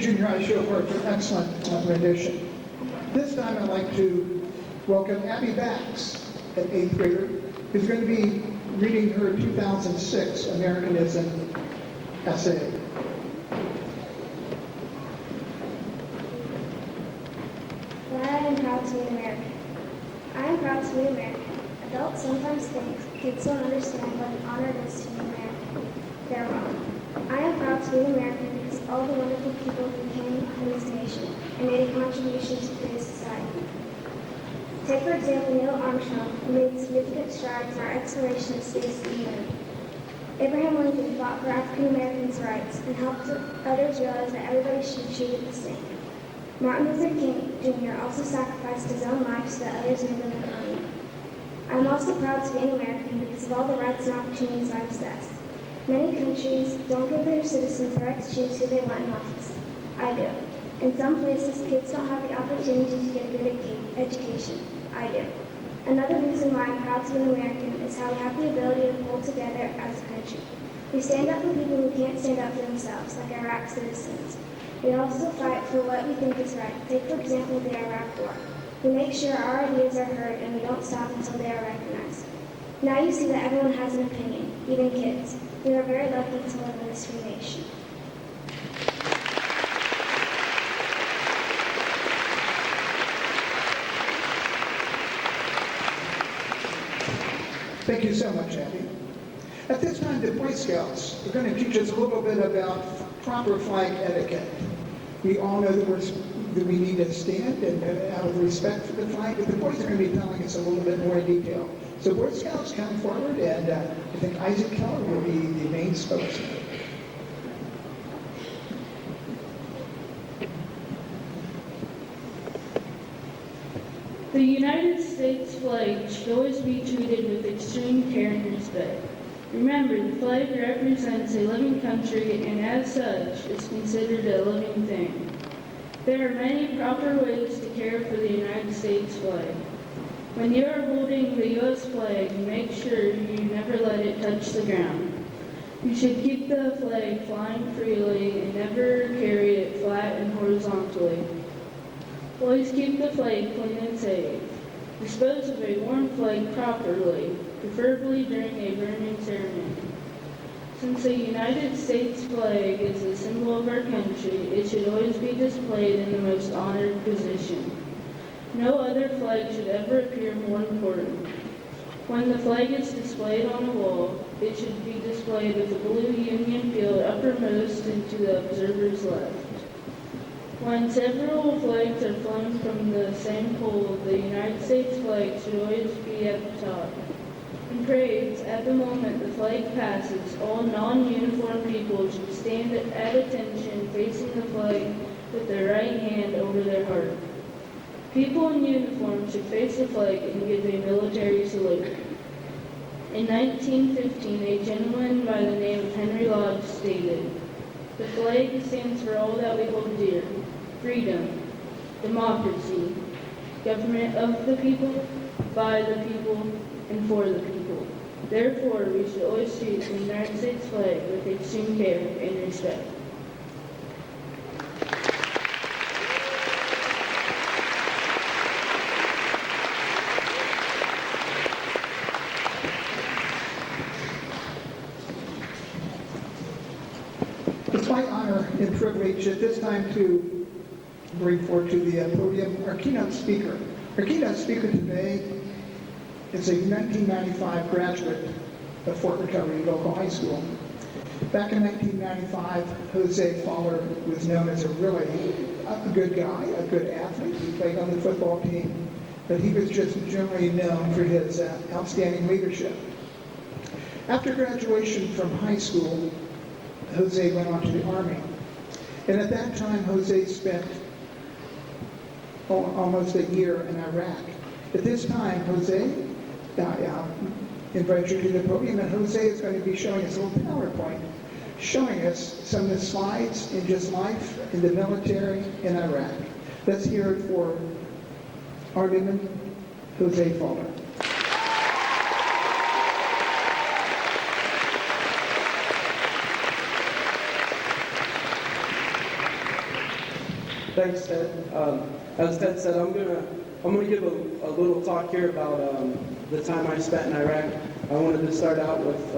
junior high show for an excellent rendition. This time I'd like to welcome Abby Bax, an 8th grader, who's going to be reading her 2006 Americanism essay. Why I am proud to be an American. I am proud to be American. Adults sometimes think kids don't understand what an honor it is to be American. They're wrong. I am proud to be an American because of all the wonderful people who came from this nation and made a contribution to today's society. Take, for example, Neil Armstrong, who made significant strides in our exploration of space and the moon. Abraham Lincoln fought for African Americans' rights and helped others realize that everybody should be treated the same. Martin Luther King Jr. also sacrificed his own life so that others may live in harmony. I am also proud to be an American because of all the rights and opportunities I possess. Many countries don't give their citizens the right to choose who they want in office. I do. In some places, kids don't have the opportunity to get a good education. I do. Another reason why I'm proud to be an American is how we have the ability to pull together as a country. We stand up for people who can't stand up for themselves, like Iraq citizens. We also fight for what we think is right. Take, for example, the Iraq War. We make sure our ideas are heard and we don't stop until they are recognized. Now you see that everyone has an opinion, even kids. We are very lucky to live in this free nation. Thank you so much, Abby. At this time, the Boy Scouts are going to teach us a little bit about proper flag etiquette. We all know that we need to stand and out of respect for the flag, but the boys are going to be telling us a little bit more in detail. So Boy Scouts, come forward, and I think Isaac Keller will be the main spokesman. The United States flag should always be treated with extreme care and respect. Remember, the flag represents a living country and as such is considered a living thing. There are many proper ways to care for the United States flag. When you are holding the U.S. flag, make sure you never let it touch the ground. You should keep the flag flying freely and never carry it flat and horizontally. Always keep the flag clean and safe. Dispose of a worn flag properly, preferably during a burning ceremony. Since the United States flag is a symbol of our country, it should always be displayed in the most honored position. No other flag should ever appear more important. When the flag is displayed on a wall, it should be displayed with the blue Union field uppermost and to the observer's left. When several flags are flown from the same pole, the United States flag should always be at the top. In parades, at the moment the flag passes, all non-uniformed people should stand at attention facing the flag with their right hand over their heart. People in uniform should face the flag and give a military salute. In 1915, a gentleman by the name of Henry Lodge stated, "The flag stands for all that we hold dear: freedom, democracy, government of the people, by the people, and for the people. Therefore, we should always treat the United States flag with extreme care and respect." It's my honor and privilege at this time to bring forward to the podium our keynote speaker. Our keynote speaker today is a 1995 graduate of Fort McHenry Local High School. Back in 1995, Jose Fowler was known as a good guy, a good athlete. He played on the football team, but he was just generally known for his outstanding leadership. After graduation from high school, Jose went on to the Army. And at that time, Jose spent almost a year in Iraq. At this time, Jose, I invite you to the podium, and Jose is going to be showing us a little PowerPoint, showing us some of the slides in just life in the military in Iraq. Let's hear it for Armyman Jose Fowler. Thanks, Ted. As Ted said, I'm gonna give a little talk here about the time I spent in Iraq. I wanted to start out with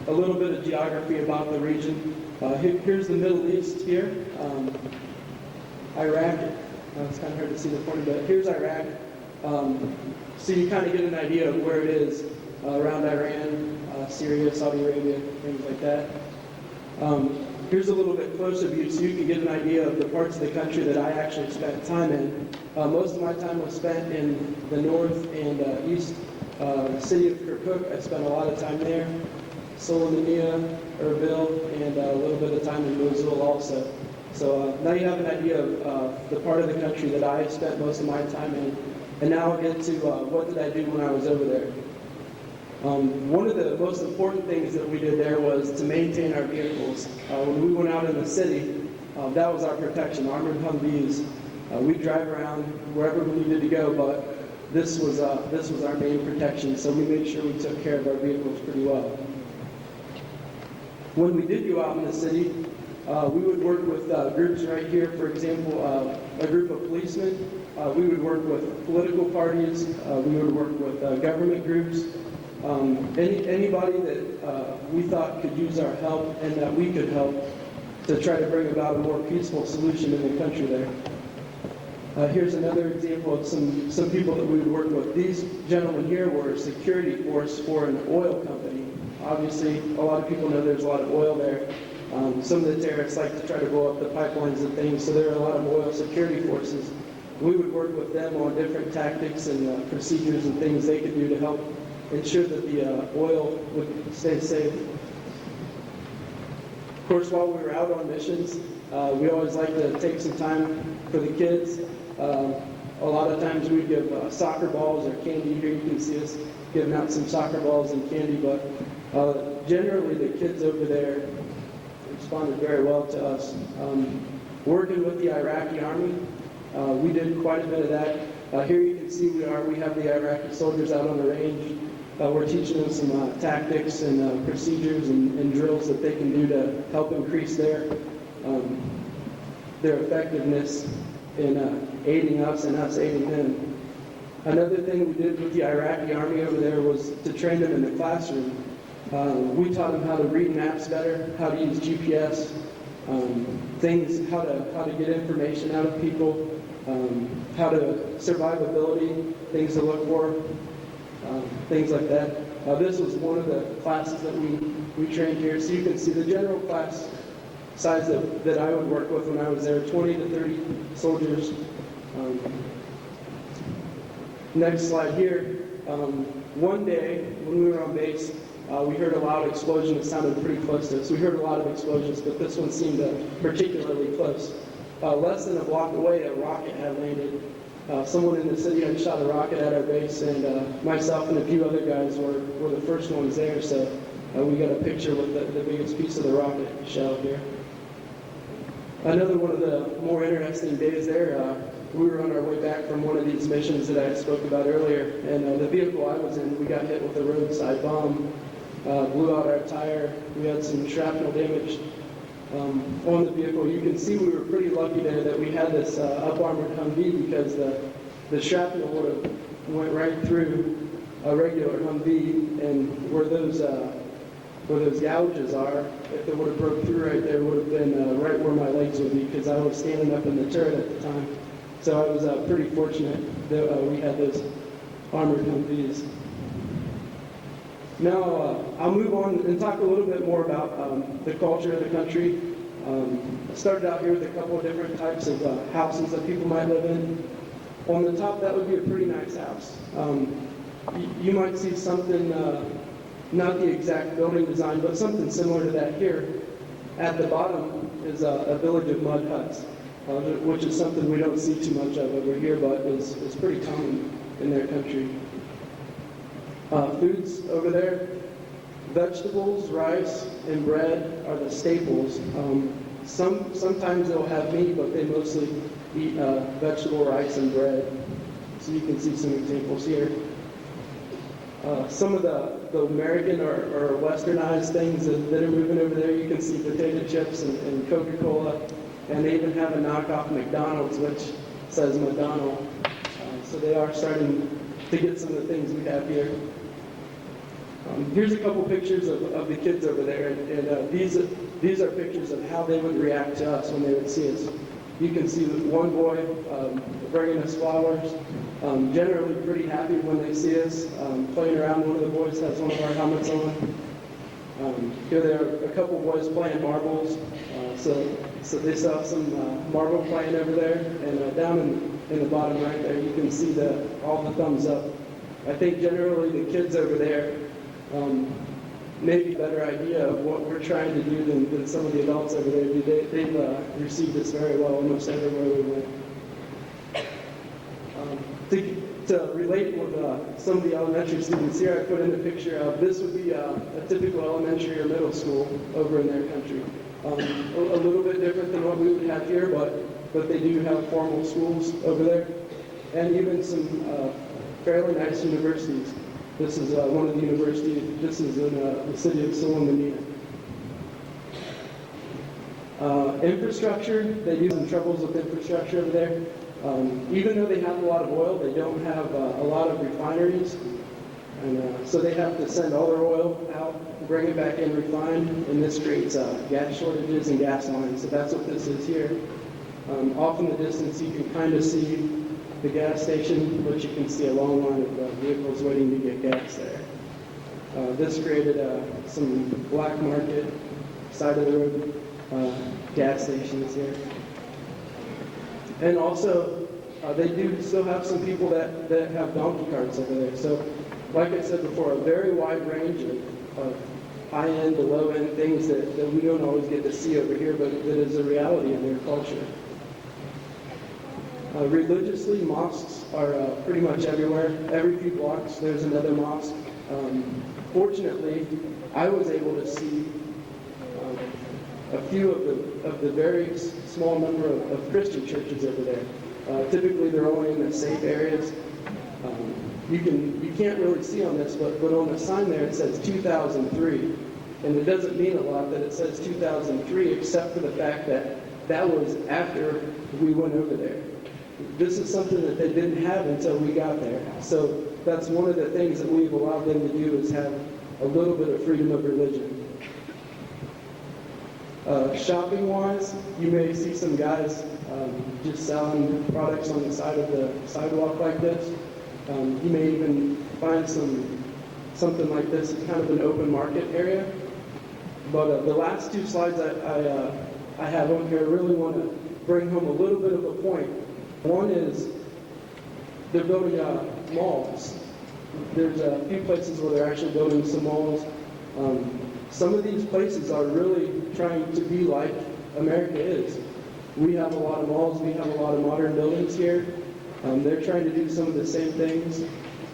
a little bit of geography about the region. Here's the Middle East here, Iraq. It's kind of hard to see the pointer, but here's Iraq. So you kind of get an idea of where it is around Iran, Syria, Saudi Arabia, things like that. Here's a little bit closer view so you can get an idea of the parts of the country that I actually spent time in. Most of my time was spent in the north and east city of Kirkuk. I spent a lot of time there. Sulaymaniyah, Erbil, and a little bit of time in Mosul also. So now you have an idea of the part of the country that I spent most of my time in. And now I'll get to what did I do when I was over there. One of the most important things that we did there was to maintain our vehicles. When we went out in the city, that was our protection, armored Humvees. We'd drive around wherever we needed to go, but this was our main protection, so we made sure we took care of our vehicles pretty well. When we did go out in the city, we would work with groups right here, for example, a group of policemen. We would work with political parties. We would work with government groups. Anybody that we thought could use our help and that we could help to try to bring about a more peaceful solution in the country there. Here's another example of some people that we would work with. These gentlemen here were a security force for an oil company. Obviously, a lot of people know there's a lot of oil there. Some of the terrorists like to try to blow up the pipelines and things, so there are a lot of oil security forces. We would work with them on different tactics and procedures and things they could do to help ensure that the oil would stay safe. Of course, while we were out on missions, we always like to take some time for the kids. A lot of times we'd give soccer balls or candy. Here you can see us giving out some soccer balls and candy, but generally the kids over there responded very well to us. Working with the Iraqi army, we did quite a bit of that. Here you can see we have the Iraqi soldiers out on the range. We're teaching them some tactics and procedures and drills that they can do to help increase their effectiveness in aiding us and us aiding them. Another thing we did with the Iraqi army over there was to train them in the classroom. We taught them how to read maps better, how to use GPS, things, how to get information out of people, how to survivability, things to look for, things like that. This was one of the classes that we trained here. So you can see the general class size that I would work with when I was there, 20 to 30 soldiers. Next slide here. One day when we were on base, we heard a loud explosion that sounded pretty close to us. We heard a lot of explosions, but this one seemed particularly close. Less than a block away, a rocket had landed. Someone in the city had shot a rocket at our base, and myself and a few other guys were the first ones there, so we got a picture with the biggest piece of the rocket shell here. Another one of the more interesting days there, we were on our way back from one of these missions that I spoke about earlier, and the vehicle I was in, we got hit with a roadside bomb, blew out our tire. We had some shrapnel damage on the vehicle. You can see we were pretty lucky there that we had this up-armored Humvee, because the shrapnel would have went right through a regular Humvee, and where those gouges are, if it would have broke through right there, would have been right where my legs would be, because I was standing up in the turret at the time. So I was pretty fortunate that we had those armored Humvees. Now I'll move on and talk a little bit more about the culture of the country. I started out here with a couple of different types of houses that people might live in. On the top, that would be a pretty nice house. You might see something, not the exact building design, but something similar to that here. At the bottom is a village of mud huts, which is something we don't see too much of over here, but is pretty common in their country. Foods over there, vegetables, rice, and bread are the staples. Sometimes they'll have meat, but they mostly eat vegetable, rice, and bread. So you can see some examples here. Some of the American or westernized things that are moving over there, you can see potato chips and Coca-Cola and they even have a knockoff McDonald's, which says McDonald. So they are starting to get some of the things we have here. Here's a couple pictures of the kids over there, and these are pictures of how they would react to us when they would see us. You can see one boy bringing us flowers, generally pretty happy when they see us, playing around. One of the boys has one of our helmets on. Here there are a couple boys playing marbles, so they still have some marble playing over there, and down in the bottom right there you can see all the thumbs up. I think generally the kids over there maybe a better idea of what we're trying to do than some of the adults over there do. They've received this very well almost everywhere we went. To relate with some of the elementary students here, I put in a picture of this would be a typical elementary or middle school over in their country. A little bit different than what we would have here, but they do have formal schools over there, and even some fairly nice universities. This is one of the universities. This is in the city of Sulaymaniyah. Infrastructure, they do some troubles with infrastructure over there. Even though they have a lot of oil, they don't have a lot of refineries. And so they have to send all their oil out, bring it back in refined, and this creates gas shortages and gas lines. So that's what this is here. Off in the distance, you can kind of see the gas station, but you can see a long line of vehicles waiting to get gas there. This created some black market, side of the road gas stations here. And also, they do still have some people that have donkey carts over there. So, like I said before, a very wide range of high-end to low-end things that we don't always get to see over here, but that is a reality in their culture. Religiously, mosques are pretty much everywhere. Every few blocks, there's another mosque. Fortunately, I was able to see a few of the very small number of Christian churches over there. Typically, they're only in the safe areas. You can't really see on this, but on the sign there it says 2003, and it doesn't mean a lot that it says 2003, except for the fact that that was after we went over there. This is something that they didn't have until we got there. So that's one of the things that we've allowed them to do, is have a little bit of freedom of religion. Shopping-wise, you may see some guys just selling products on the side of the sidewalk like this. You may even find something like this. It's kind of an open market area. But the last two slides I have on here, I really want to bring home a little bit of a point. One is they're building malls. There's a few places where they're actually building some malls. Some of these places are really trying to be like America is. We have a lot of malls, we have a lot of modern buildings here. They're trying to do some of the same things.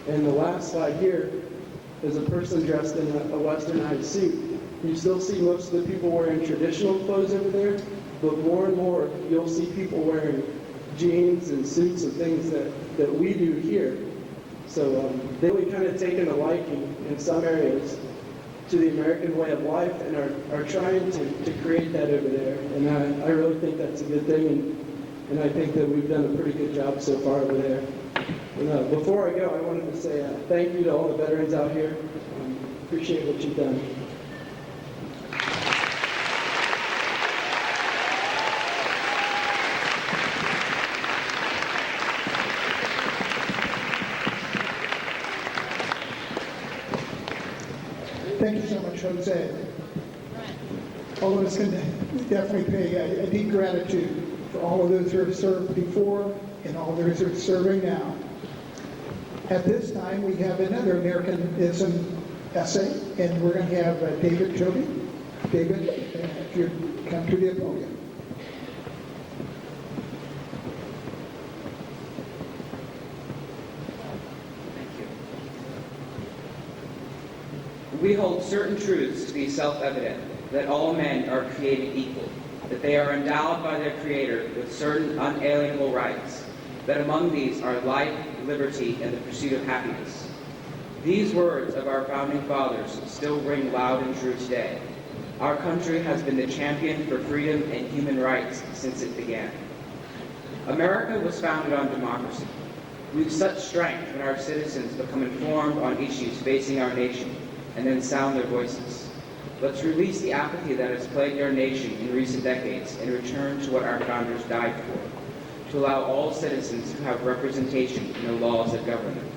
And the last slide here is a person dressed in a westernized suit. You still see most of the people wearing traditional clothes over there, but more and more you'll see people wearing jeans and suits and things that we do here. So they've really kind of taken a liking in some areas to the American way of life and are trying to create that over there. And I really think that's a good thing, and I think that we've done a pretty good job so far over there. And, before I go, I wanted to say thank you to all the veterans out here. Appreciate what you've done. Thank you so much, Jose. All of us can definitely pay a deep gratitude for all of those who have served before and all those who are serving now. At this time, we have another Americanism essay, and we're going to have David Toby. David, if you come to the podium. We hold certain truths to be self-evident, that all men are created equal, that they are endowed by their Creator with certain unalienable rights, that among these are life, liberty, and the pursuit of happiness. These words of our founding fathers still ring loud and true today. Our country has been the champion for freedom and human rights since it began. America was founded on democracy. We have such strength when our citizens become informed on issues facing our nation and then sound their voices. Let's release the apathy that has plagued our nation in recent decades and return to what our founders died for, to allow all citizens to have representation in the laws that govern them.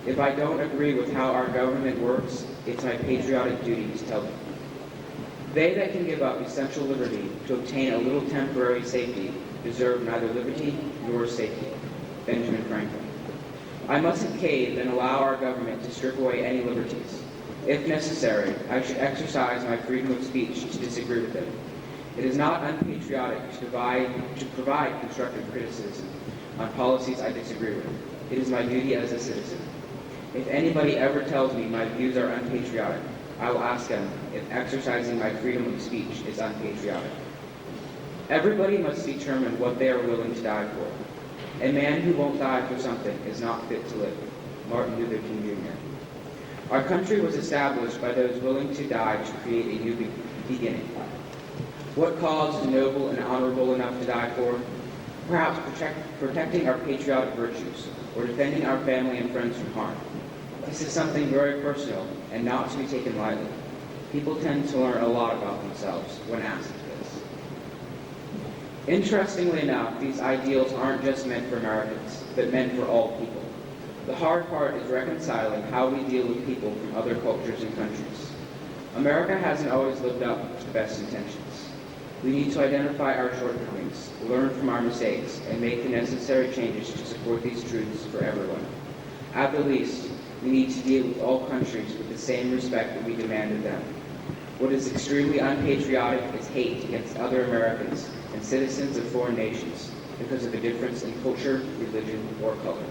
If I don't agree with how our government works, it's my patriotic duty to tell them. They that can give up essential liberty to obtain a little temporary safety deserve neither liberty nor safety. Benjamin Franklin. I mustn't cave and allow our government to strip away any liberties. If necessary, I should exercise my freedom of speech to disagree with them. It is not unpatriotic to provide constructive criticism on policies I disagree with. It is my duty as a citizen. If anybody ever tells me my views are unpatriotic, I will ask them if exercising my freedom of speech is unpatriotic. Everybody must determine what they are willing to die for. A man who won't die for something is not fit to live. Martin Luther King Jr. Our country was established by those willing to die to create a new beginning. What cause is noble and honorable enough to die for? Perhaps protecting our patriotic virtues or defending our family and friends from harm. This is something very personal and not to be taken lightly. People tend to learn a lot about themselves when asked this. Interestingly enough, these ideals aren't just meant for Americans, but meant for all people. The hard part is reconciling how we deal with people from other cultures and countries. America hasn't always lived up to the best intentions. We need to identify our shortcomings, learn from our mistakes, and make the necessary changes to support these truths for everyone. At the least, we need to deal with all countries with the same respect that we demand of them. What is extremely unpatriotic is hate against other Americans and citizens of foreign nations because of a difference in culture, religion, or color.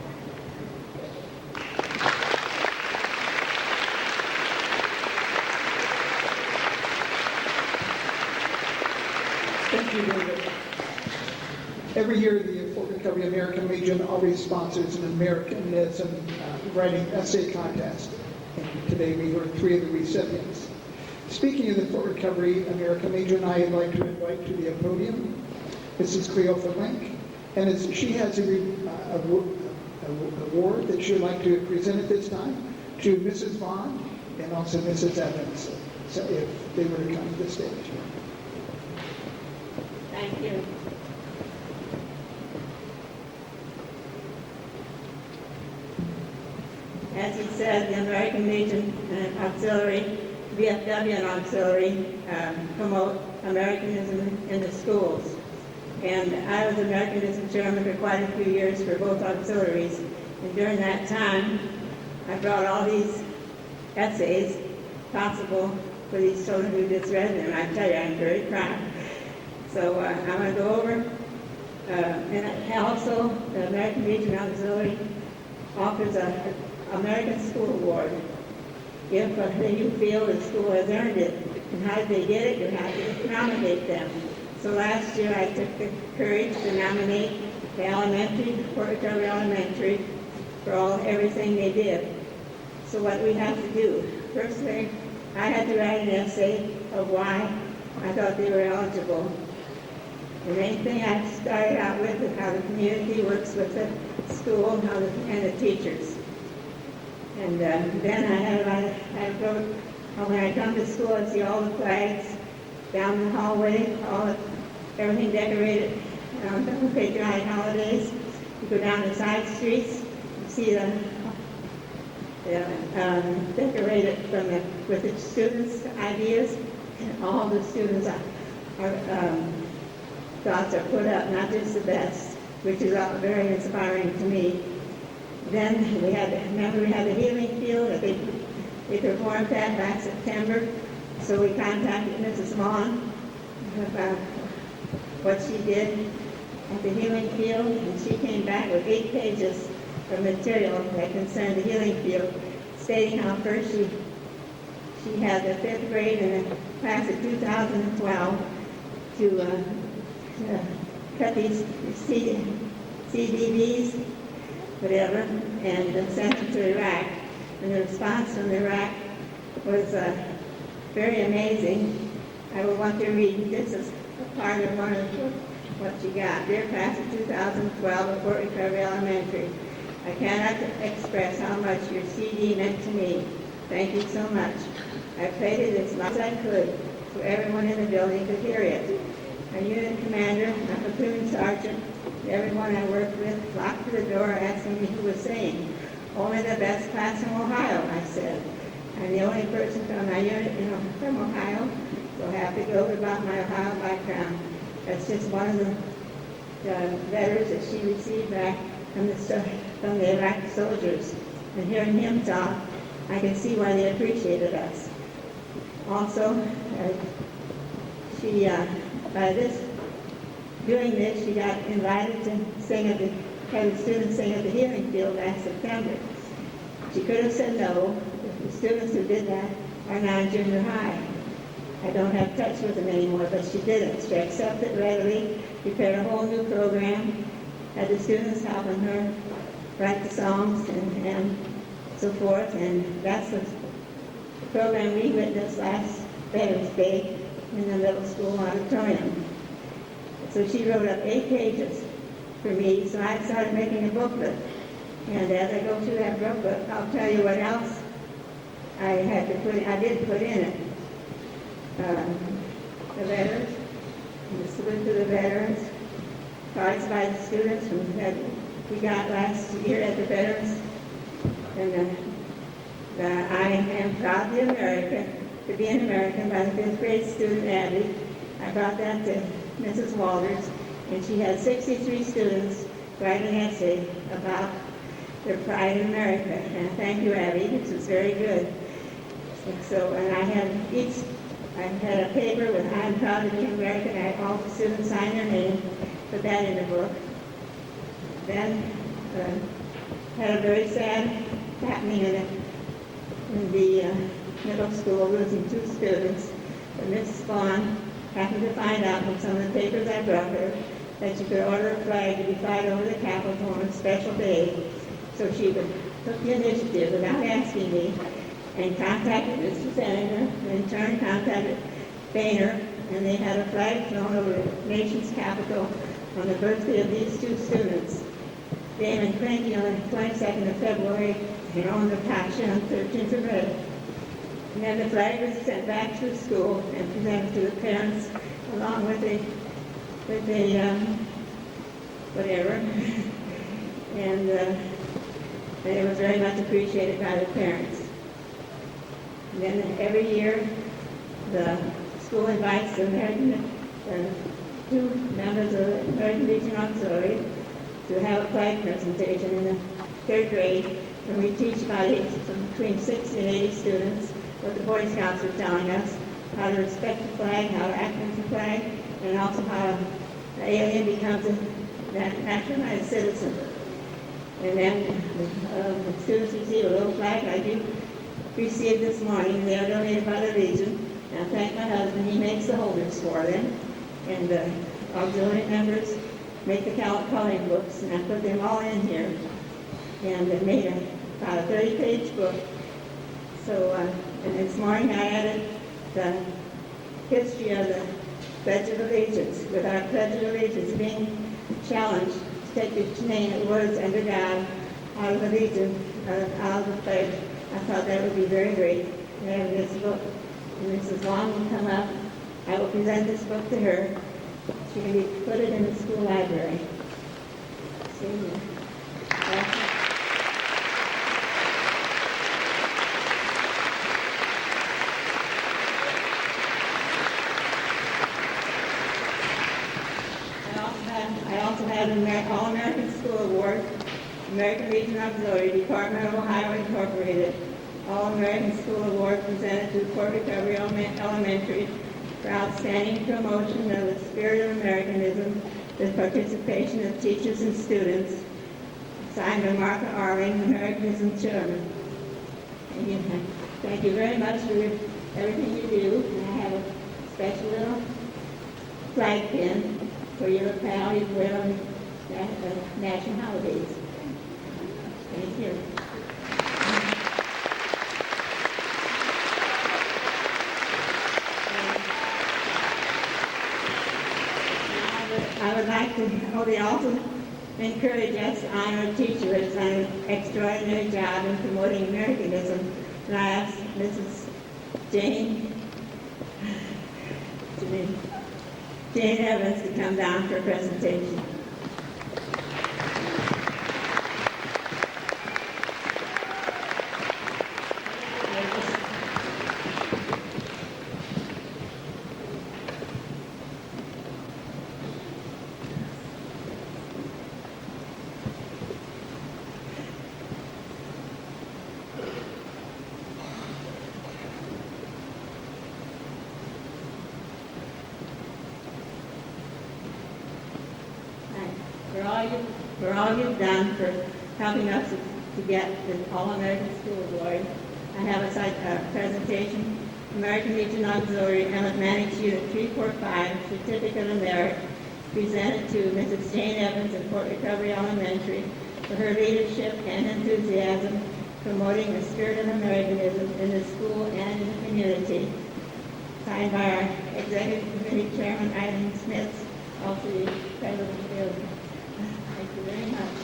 Thank you, David. Every year, the Fort Recovery American Legion always sponsors an Americanism writing essay contest. And today we heard 3 of the recipients. Speaking of the Fort Recovery American Legion, I'd like to invite to the podium Mrs. Cleofa Link. And she has an award that she would like to present at this time to Mrs. Vaughn and also Mrs. Evans, so if they were to come to the stage. Thank you. As he said, the American Legion Auxiliary, VFW and Auxiliary promote Americanism in the schools. And I was Americanism chairman for quite a few years for both auxiliaries. And during that time, I brought all these essays possible for these children who just read them. I tell you, I'm very proud. So I'm going to go over. And also, the American Legion Auxiliary offers an American School Award. If you feel the school has earned it, and how did they get it, you have to nominate them. So last year I took the courage to nominate the elementary, Fort Recovery Elementary, for everything they did. So what we have to do, first thing, I had to write an essay of why I thought they were eligible. The main thing I started out with is how the community works with the school and the teachers. And then I wrote, when I come to school, I see all the flags down the hallway, everything decorated on the patriotic holidays. You go down the side streets, you see them decorated with the students' ideas, and all the students' thoughts are put up, not just the best, which is very inspiring to me. Then we had the healing field that they performed that back September. So we contacted Mrs. Vaughn about what she did at the healing field, and she came back with 8 pages of material that concerned the healing field, stating how first she had the 5th grade in the class of 2012 to cut these CDBs, whatever, and sent them to Iraq. And the response from Iraq was very amazing. I will want to read, this is a part of one of what you got. Dear Class of 2012 of Fort Recovery Elementary, I cannot express how much your CD meant to me. Thank you so much. I played it as loud as I could so everyone in the building could hear it. A unit commander, a platoon sergeant, everyone I worked with flocked to the door asking me who was saying, "Only the best class in Ohio," I said. I'm the only person from my unit, from Ohio, so happy to go about my Ohio background. That's just one of the letters that she received back from the Iraqi soldiers. And hearing him talk, I can see why they appreciated us. Also, doing this, she got invited to have the students sing at the healing field last September. She could have said no. The students who did that are now in junior high. I don't have touch with them anymore, but she didn't. She accepted readily, prepared a whole new program, had the students helping her write the songs and so forth, and that's the program we witnessed last Veterans Day in the middle school auditorium. So she wrote up 8 pages for me, so I started making a booklet. And as I go through that booklet, I'll tell you what else I did put in it. The letters, the salute to the veterans, cards by the students that we got last year at the Veterans, and I am proudly American, to be an American by the 5th grade student Abby. I brought that to Mrs. Walters, and she had 63 students write an essay about their pride in America. And thank you, Abby, this was very good. So, and I had a paper with "I'm proud to be American." I had all the students sign their name, put that in the book. Then had a very sad happening in the middle school, losing 2 students. But Mrs. Vaughn happened to find out from some of the papers I brought her that you could order a flag to be flying over the Capitol on a special day. So she took the initiative without asking me and contacted Mr. Senator, and in turn contacted Boehner, and they had a flag flown over the nation's capital on the birthday of these 2 students, Damon Cranky on the 22nd of February, and on Natasha on the 13th of May. And then the flag was sent back to the school and presented to the parents along with a whatever. And it was very much appreciated by the parents. And then every year, the school invites the 2 members of the American Legion Auxiliary to have a flag presentation in the 3rd grade, and we teach about between 60 and 80 students what the Boy Scouts are telling us, how to respect the flag, how to act with the flag, and also how the alien becomes a naturalized citizen. And then the students receive a little flag like you received this morning. They are donated by the Legion. And I thank my husband, he makes the holders for them. And the auxiliary members make the coloring books, and I put them all in here. And I made about a 30-page book. So, and this morning I added the history of the Pledge of Allegiance, with our Pledge of Allegiance being challenged to take the words under God out of the Legion, out of the pledge. I thought that would be very great. And this book, and Mrs. Long will come up. I will present this book to her. She can put it in the school library. See you. I also have an All-American School Award, American Legion Auxiliary, Department of Ohio Incorporated, All-American School Award presented to Fort Recovery Elementary for outstanding promotion of the spirit of Americanism with participation of teachers and students. Signed by Martha Arling, Americanism Chairman. Thank you very much for everything you do. And I have a special little flag pin for your lapel you wear on national holidays. Thank you. they also encourage us to honor a teacher who has done an extraordinary job in promoting Americanism. And I asked Mrs. Jane Evans to come down for a presentation. For all you've done for helping us to get the All-American School Award. I have a presentation, American Legion Auxiliary Managed Unit 345, Certificate of Merit, presented to Mrs. Jane Evans of Port Recovery Elementary for her leadership and enthusiasm promoting the spirit of Americanism in the school and in the community. Signed by our Executive Committee Chairman, Eileen Smith, also the President of the building. Thank you very much.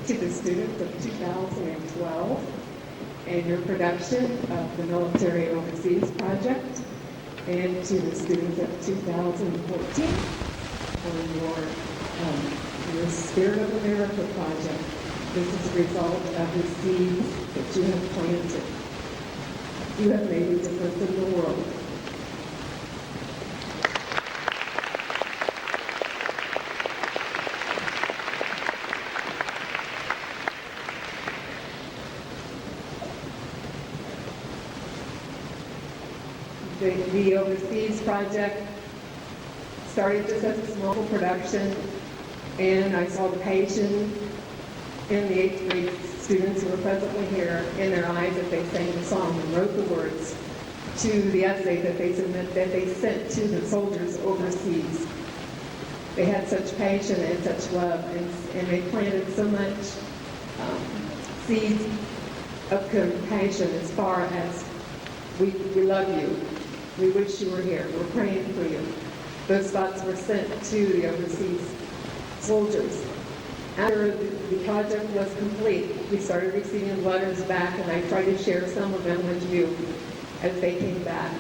To the students of 2012 and your production of the Military Overseas Project, and to the students of 2014 for your Spirit of America project. This is a result of the seeds that you have planted. You have made a difference in the world. The Overseas Project started just as a small production, and I saw the passion in the 8th grade students who were presently here in their eyes as they sang the song and wrote the words to the essay that they sent to the soldiers overseas. They had such passion and such love, and they planted so much seeds of compassion as far as we love you. We wish you were here. We're praying for you. Those thoughts were sent to the overseas soldiers. After the project was complete, we started receiving letters back, and I tried to share some of them with you as they came back.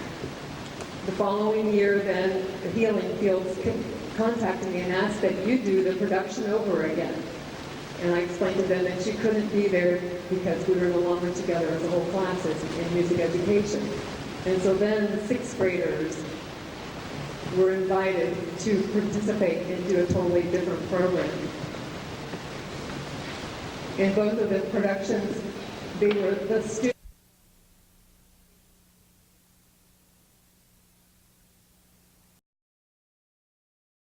The following year, then, the Healing Fields contacted me and asked that you do the production over again. And I explained to them that you couldn't be there because we were no longer together as a whole class in music education. And so then the 6th graders were invited to participate and do a totally different program. In both of the productions, they were the students